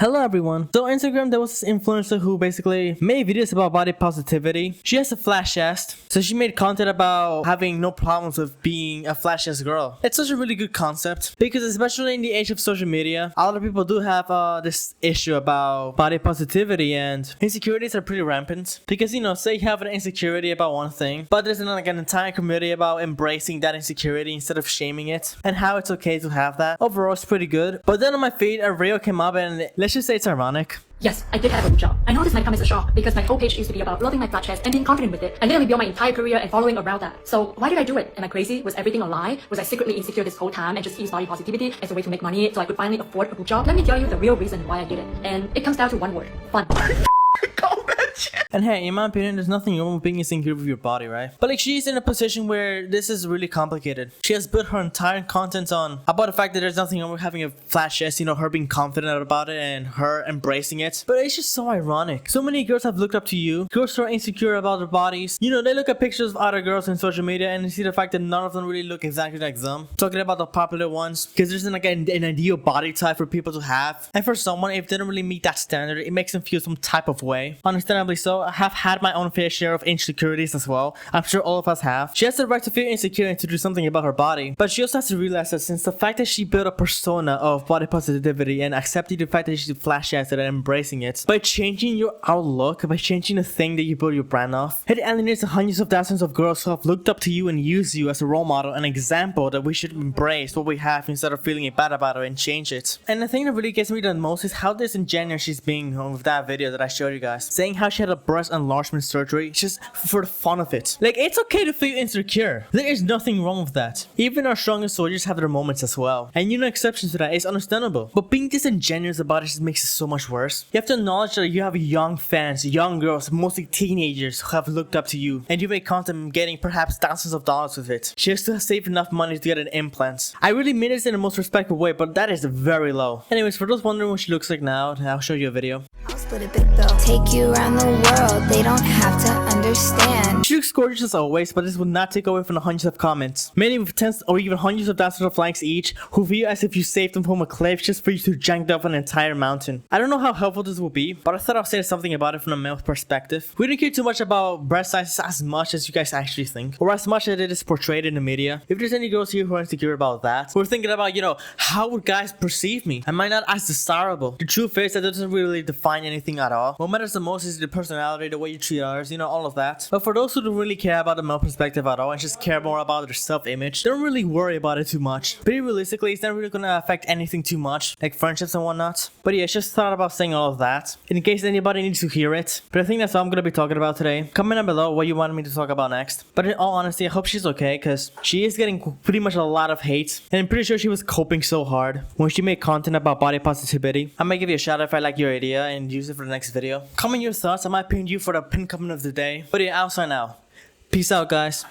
Hello everyone. So on Instagram there was this influencer who basically made videos about body positivity. She has a flash chest, so she made content about having no problems with being a flash chest girl. It's such a really good concept because especially in the age of social media, a lot of people do have this issue about body positivity, and insecurities are pretty rampant because say you have an insecurity about one thing, but there's like an entire community about embracing that insecurity instead of shaming it and how it's okay to have that. Overall it's pretty good. But then on my feed a reel came up and let's just say it's ironic. Yes, I did have a good job. I know this might come as a shock because my whole page used to be about loving my flat chest and being confident with it. I literally built my entire career and following around that. So why did I do it? Am I crazy? Was everything a lie? Was I secretly insecure this whole time and just used body positivity as a way to make money so I could finally afford a good job? Let me tell you the real reason why I did it. And it comes down to one word: fun. And hey, in my opinion, there's nothing wrong with being insecure with your body, right? But like, she's in a position where this is really complicated. She has built her entire content on about the fact that there's nothing wrong with having a flat chest, her being confident about it and her embracing it. But it's just so ironic. So many girls have looked up to you. Girls who are insecure about their bodies. They look at pictures of other girls on social media and they see the fact that none of them really look exactly like them. Talking about the popular ones, because there's like an ideal body type for people to have. And for someone, if they don't really meet that standard, it makes them feel some type of way. Understandably so. I have had my own fair share of insecurities as well. I'm sure all of us have. She has the right to feel insecure and to do something about her body, but she also has to realize that since the fact that she built a persona of body positivity and accepting the fact that she's flash chested and embracing it, by changing your outlook, by changing the thing that you build your brand off, it alienates the hundreds of thousands of girls who have looked up to you and used you as a role model, an example that we should embrace what we have instead of feeling bad about it and change it. And the thing that really gets me the most is how disingenuous she's being with that video that I showed you guys, saying how she had a breast enlargement surgery just for the fun of it. Like, it's okay to feel insecure. There is nothing wrong with that. Even our strongest soldiers have their moments as well. And exceptions to that is understandable. But being disingenuous about it just makes it so much worse. You have to acknowledge that you have young fans, young girls, mostly teenagers who have looked up to you. And you make content getting perhaps thousands of dollars with it. She has to save enough money to get an implant. I really mean this in the most respectful way, but that is very low. Anyways, for those wondering what she looks like now, I'll show you a video. Take you around the world, they don't have to understand. She looks gorgeous as always, but this would not take away from the hundreds of comments, many with tens or even hundreds of thousands of likes each, who view as if you saved them from a cliff just for you to jank up an entire mountain. I don't know how helpful this will be, but I thought I'll say something about it from a male perspective. We don't care too much about breast sizes as much as you guys actually think, or as much as it is portrayed in the media. If there's any girls here who are insecure about that, we're thinking about, how would guys perceive me? Am I not as desirable? The truth is that it doesn't really define anything at all. What matters the most is the personality, the way you treat others, all of that. But for those who don't really care about the male perspective at all and just care more about their self-image, don't really worry about it too much. Pretty realistically, it's not really gonna affect anything too much, like friendships and whatnot. But yeah, just thought about saying all of that in case anybody needs to hear it. But I think that's all I'm gonna be talking about today. Comment down below what you wanted me to talk about next. But in all honesty, I hope she's okay, because she is getting pretty much a lot of hate, and I'm pretty sure she was coping so hard when she made content about body positivity. I might give you a shout out if I like your idea and use it for the next video. Comment your thoughts. I might pin you for the pin comment of the day. But yeah, I'll sign out. Peace out, guys.